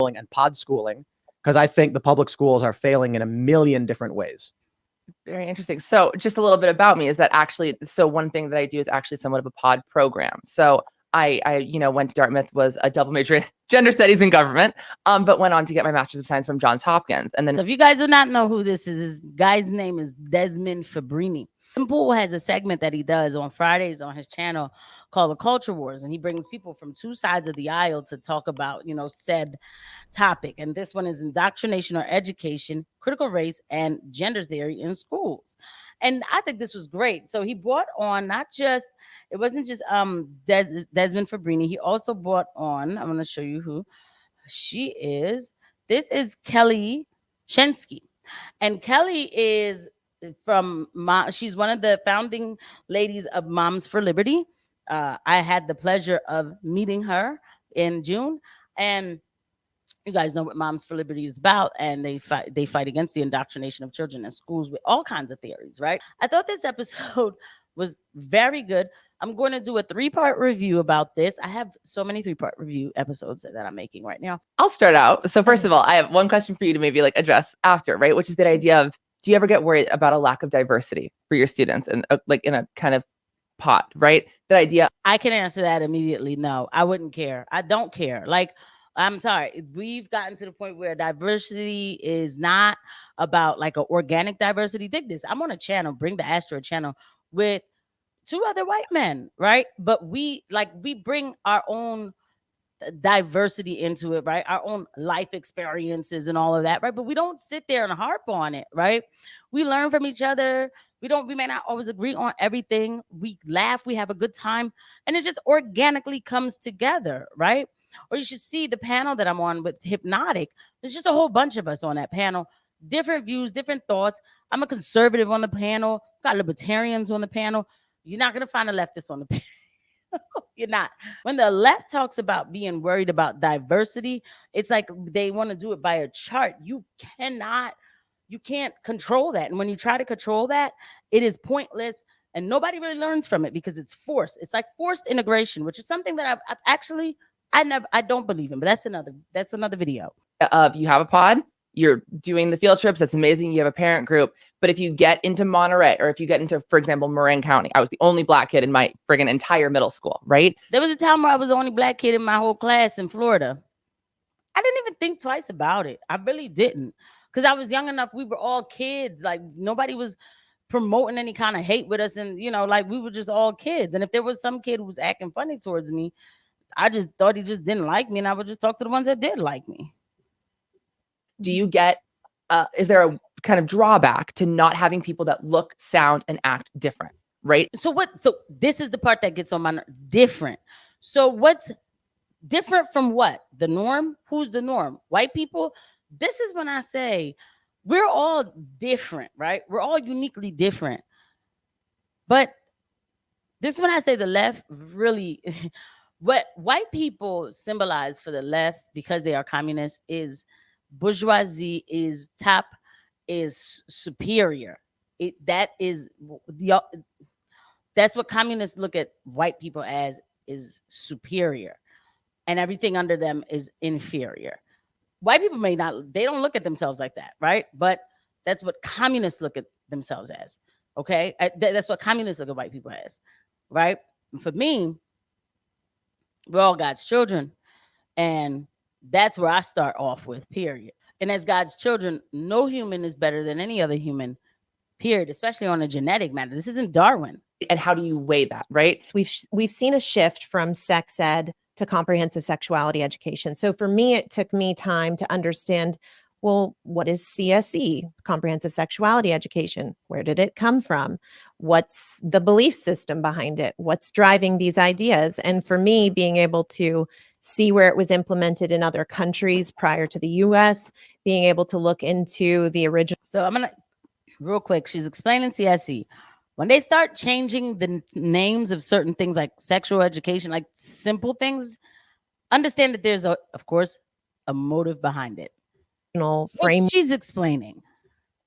and pod schooling, because I think the public schools are failing in a million different ways. Very interesting. So just a little bit about me is that actually, so one thing that I do is actually somewhat of a pod program. So I went to Dartmouth, was a double major in gender studies and government, but went on to get my master's of science from Johns Hopkins. And then, so if you guys do not know who this is, this guy's name is Desmond Fabrini. Simple has a segment that he does on Fridays on his channel called The Culture Wars, and he brings people from two sides of the aisle to talk about, said topic. And this one is indoctrination or education, critical race, and gender theory in schools. And I think this was great. So he brought on it wasn't just Desmond Fabrini. He also brought on, I'm going to show you who she is. This is Kelly Shensky. And Kelly is she's one of the founding ladies of Moms for Liberty. I had the pleasure of meeting her in June, and you guys know what Moms for Liberty is about, and they fight against the indoctrination of children in schools with all kinds of theories, right? I thought this episode was very good. I'm going to do a 3-part review about this. I have so many 3-part review episodes that I'm making right now. I'll start out. So first of all, I have one question for you to maybe address after, right? Which is the idea of, do you ever get worried about a lack of diversity for your students and in a kind of pot, right? That idea. I can answer that immediately. No, I wouldn't care. I don't care. I'm sorry. We've gotten to the point where diversity is not about an organic diversity. Dig this. I'm on a channel, Bring the Astro channel, with 2 other white men, right? But we bring our own diversity into it, right? Our own life experiences and all of that, right? But we don't sit there and harp on it, right? We learn from each other. We may not always agree on everything. We laugh, we have a good time, and it just organically comes together, right? Or you should see the panel that I'm on with Hypnotic. There's just a whole bunch of us on that panel, different views, different thoughts. I'm a conservative on the panel, got libertarians on the panel. You're not going to find a leftist on the panel. You're not. When the left talks about being worried about diversity, it's like they want to do it by a chart. You can't control that. And when you try to control that, it is pointless. And nobody really learns from it because it's forced. It's like forced integration, which is something that I don't believe in, but that's another video. You have a pod, you're doing the field trips. That's amazing. You have a parent group. But if you get into Monterey, or if you get into, for example, Marin County, I was the only Black kid in my friggin' entire middle school, right? There was a time where I was the only Black kid in my whole class in Florida. I didn't even think twice about it. I really didn't. Because I was young enough. We were all kids. Nobody was promoting any kind of hate with us. And, we were just all kids. And if there was some kid who was acting funny towards me, I just thought he just didn't like me. And I would just talk to the ones that did like me. Do you get, is there a kind of drawback to not having people that look, sound, and act different, right? So this is the part that gets on my different. So what's different from what? The norm? Who's the norm? White people? This is when I say we're all different, right? We're all uniquely different. But this is when I say the left really, what white people symbolize for the left, because they are communists, is bourgeoisie, is top, is superior. That's what communists look at white people as, is superior, and everything under them is inferior. White people they don't look at themselves like that, right? But that's what communists look at themselves as. Okay, that's what communists look at white people as, right? And for me, we're all God's children, and that's where I start off with, period. And as God's children, no human is better than any other human, period, especially on a genetic matter. This isn't Darwin. And how do you weigh that, right? We've seen a shift from sex ed to comprehensive sexuality education. So for me, it took me time to understand, well, what is CSE, comprehensive sexuality education? Where did it come from? What's the belief system behind it? What's driving these ideas? And for me, being able to see where it was implemented in other countries prior to the US, being able to look into the original. So I'm going to, real quick, she's explaining CSE. When they start changing the names of certain things like sexual education, like simple things, understand that there's, of course, a motive behind it. Frame she's explaining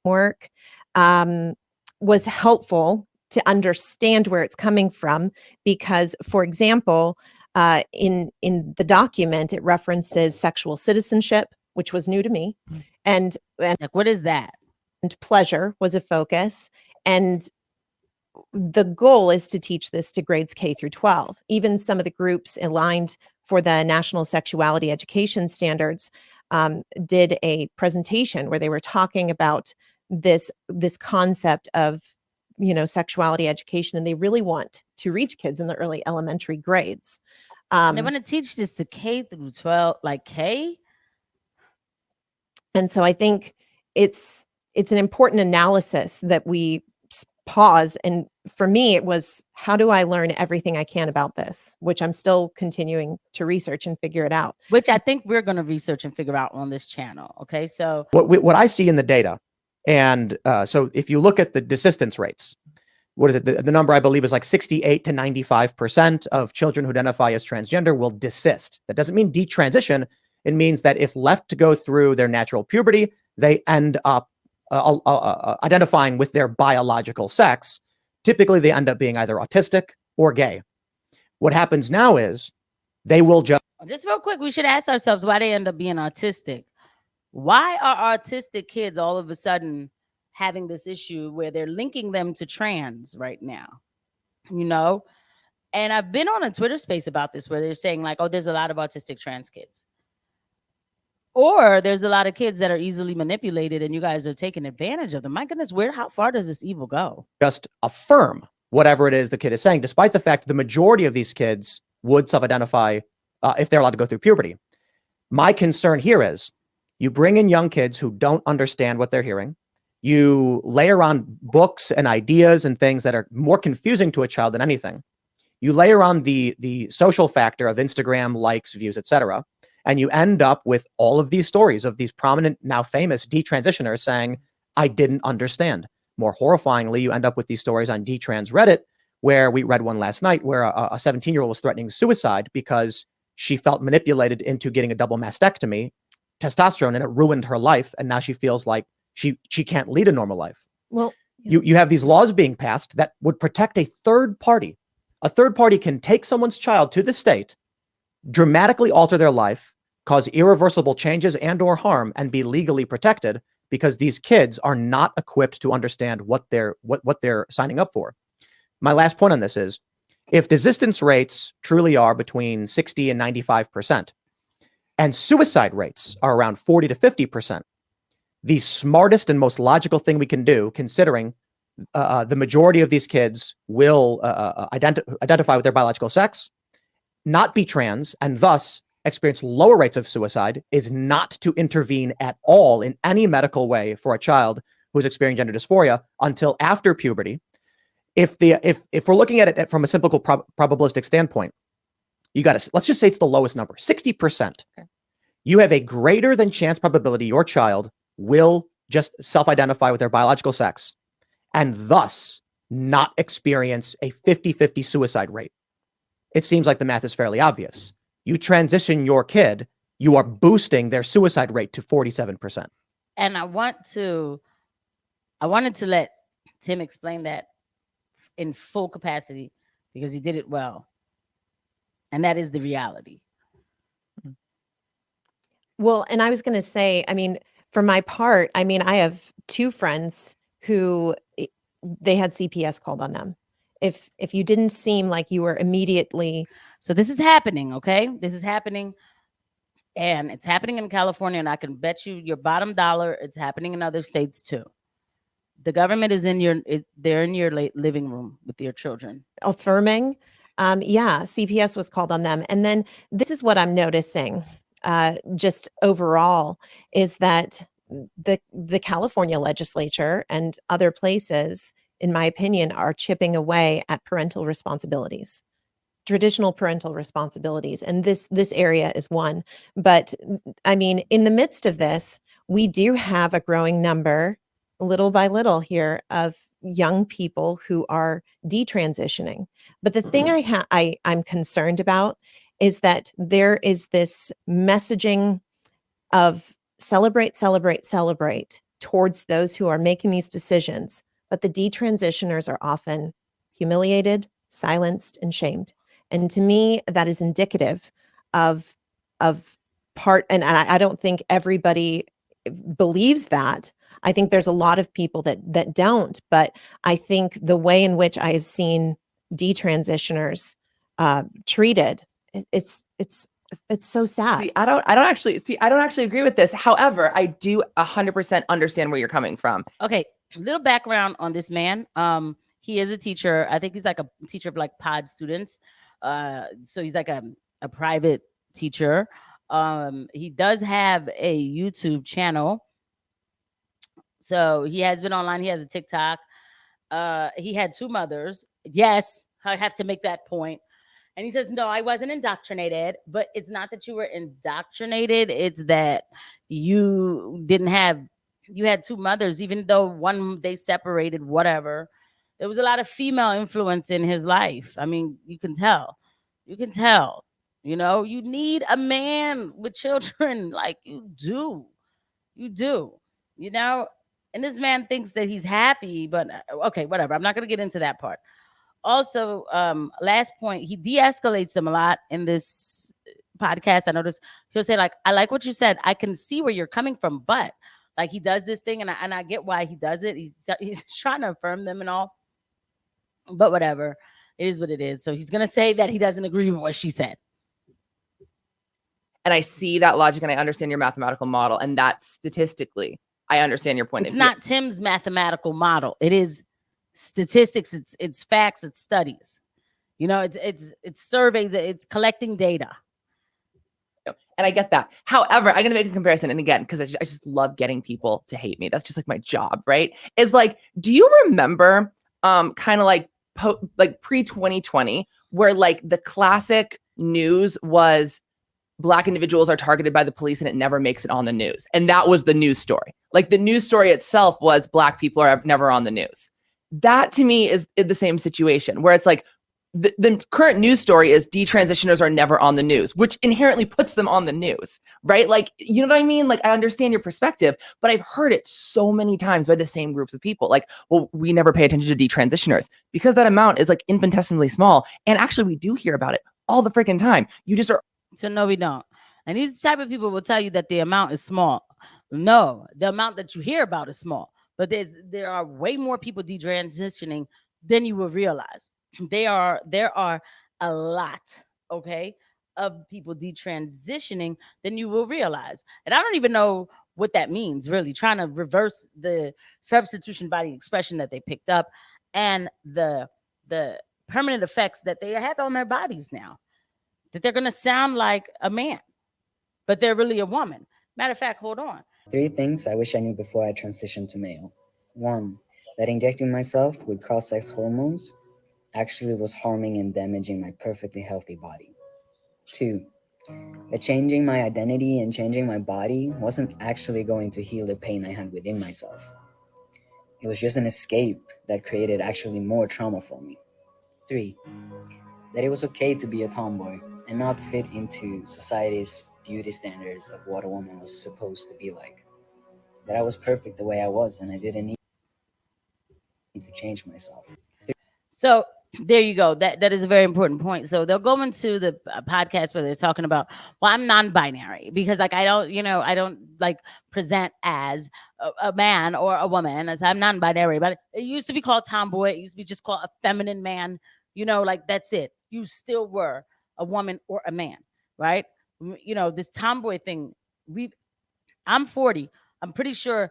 work was helpful to understand where it's coming from, because, for example, In the document, it references sexual citizenship, which was new to me, and Like, what is that? pleasure was a focus. And the goal is to teach this to grades K through 12. Even some of the groups aligned for the National Sexuality Education Standards did a presentation where they were talking about this concept of, sexuality education, and they really want to reach kids in the early elementary grades. And they want to teach this to K through 12, like K. And so I think it's an important analysis that we pause. And for me, it was, how do I learn everything I can about this, which I'm still continuing to research and figure it out. Which I think we're going to research and figure out on this channel. Okay, so What I see in the data, and so if you look at the desistance rates, what is it? The number I believe is like 68 to 95% of children who identify as transgender will desist. That doesn't mean detransition. It means that if left to go through their natural puberty, they end up identifying with their biological sex. Typically, they end up being either autistic or gay. What happens now is they will just real quick, we should ask ourselves why they end up being autistic. Why are autistic kids all of a sudden having this issue where they're linking them to trans right now? And I've been on a Twitter space about this where they're saying like, oh, there's a lot of autistic trans kids. Or there's a lot of kids that are easily manipulated and you guys are taking advantage of them. My goodness, how far does this evil go? Just affirm whatever it is the kid is saying, despite the fact the majority of these kids would self-identify if they're allowed to go through puberty. My concern here is you bring in young kids who don't understand what they're hearing. You layer on books and ideas and things that are more confusing to a child than anything. You layer on the social factor of Instagram, likes, views, etc. And you end up with all of these stories of these prominent, now famous detransitioners saying, I didn't understand. More horrifyingly, you end up with these stories on Detrans Reddit, where we read one last night where a 17-year-old was threatening suicide because she felt manipulated into getting a double mastectomy, testosterone, and it ruined her life. And now she feels like she can't lead a normal life. Well, yeah. You have these laws being passed that would protect a third party. A third party can take someone's child to the state, dramatically alter their life, cause irreversible changes and or harm, and be legally protected because these kids are not equipped to understand what they're signing up for. My last point on this is, if desistance rates truly are between 60 and 95%, and suicide rates are around 40 to 50%, the smartest and most logical thing we can do, considering the majority of these kids will identify with their biological sex, not be trans, and thus experience lower rates of suicide, is not to intervene at all in any medical way for a child who's experiencing gender dysphoria until after puberty. If we're looking at it from a simple probabilistic standpoint, let's just say it's the lowest number, 60%. Okay. You have a greater than chance probability your child will just self-identify with their biological sex and thus not experience a 50-50 suicide rate. It seems like the math is fairly obvious. You transition your kid, you are boosting their suicide rate to 47%. And I wanted to let Tim explain that in full capacity because he did it well. And that is the reality. Well, and I was going to say, I mean, for my part, I mean, I have two friends who they had CPS called on them. If you didn't seem like you were immediately. So this is happening, okay? This is happening. And it's happening in California. And I can bet you your bottom dollar, it's happening in other states too. The government is they're in your living room with your children. Affirming. Yeah, CPS was called on them. And then this is what I'm noticing just overall is that the California legislature and other places, in my opinion, are chipping away at parental responsibilities, traditional parental responsibilities. And this area is one. But I mean, in the midst of this, we do have a growing number, little by little here, of young people who are detransitioning. But the thing I'm concerned about is that there is this messaging of celebrate, celebrate, celebrate towards those who are making these decisions. But the detransitioners are often humiliated, silenced, and shamed. And to me, that is indicative of part, and I don't think everybody believes that. I think there's a lot of people that don't, but I think the way in which I have seen detransitioners treated, it's so sad. See, I don't actually agree with this. However, I do 100% understand where you're coming from. Okay, little background on this man. He is a teacher. I think he's like a teacher of like pod students. So he's like a private teacher. He does have a YouTube channel. So he has been online. He has a TikTok. He had 2 mothers. Yes, I have to make that point. And he says, no, I wasn't indoctrinated, but it's not that you were indoctrinated. It's that you had 2 mothers, even though one they separated, whatever. There was a lot of female influence in his life. I mean, you can tell, you know, you need a man with children like you do, you know, and this man thinks that he's happy, but okay, whatever. I'm not going to get into that part. Also, last point, he de-escalates them a lot in this podcast. I noticed he'll say, like, I like what you said. I can see where you're coming from, but like he does this thing, and I get why he does it. He's trying to affirm them and all, but whatever. It is what it is. So he's gonna say that he doesn't agree with what she said. And I see that logic, and I understand your mathematical model, and that statistically, I understand your point. It's not Tim's mathematical model. It is statistics, it's facts, it's studies, you know, it's surveys, it's collecting data. And I get that. However, I'm gonna make a comparison, and again, because I just love getting people to hate me. That's just like my job, right? It's like, do you remember kind of like pre-2020, where like the classic news was Black individuals are targeted by the police and it never makes it on the news, and that was the news story. Like the news story itself was Black people are never on the news. That to me is the same situation where it's like the current news story is detransitioners are never on the news, which inherently puts them on the news, right? Like, you know what I mean? Like, I understand your perspective, but I've heard it so many times by the same groups of people. Like, well, we never pay attention to detransitioners because that amount is like infinitesimally small. And actually, we do hear about it all the freaking time. You just are. So no, we don't. And these type of people will tell you that the amount is small. No, the amount that you hear about is small. But there are way more people detransitioning than you will realize. There are a lot, okay, of people detransitioning than you will realize. And I don't even know what that means, really, trying to reverse the substitution body expression that they picked up and the permanent effects that they have on their bodies now. That they're going to sound like a man, but they're really a woman. Matter of fact, hold on. 3 things I wish I knew before I transitioned to male. 1, that injecting myself with cross-sex hormones actually was harming and damaging my perfectly healthy body. 2, that changing my identity and changing my body wasn't actually going to heal the pain I had within myself. It was just an escape that created actually more trauma for me. 3, that it was okay to be a tomboy and not fit into society's beauty standards of what a woman was supposed to be like. That I was perfect the way I was and I didn't need to change myself. So there you go. That is a very important point. So they'll go into the podcast where they're talking about, well, I'm non-binary because like I don't like present as a man or a woman. As I'm non-binary, but it used to be called tomboy. It used to be just called a feminine man. You know, like that's it. You still were a woman or a man, right? You know, this tomboy thing. I'm 40. I'm pretty sure.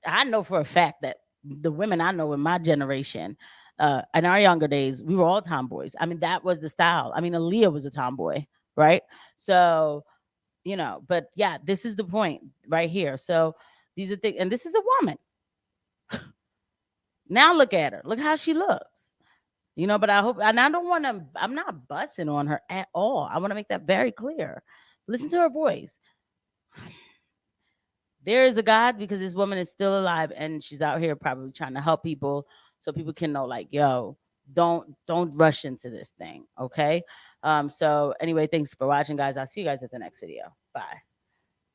I know for a fact that the women I know in my generation, in our younger days, we were all tomboys. I mean, that was the style. I mean, Aaliyah was a tomboy, right? So, you know, but yeah, this is the point right here. So these are things, and this is a woman. Now look at her. Look how she looks. You know, but I hope, and I don't want to, I'm not busting on her at all. I want to make that very clear. Listen to her voice. There is a God because this woman is still alive and she's out here probably trying to help people so people can know, like, yo, don't rush into this thing. Okay. So anyway, thanks for watching, guys. I'll see you guys at the next video. Bye.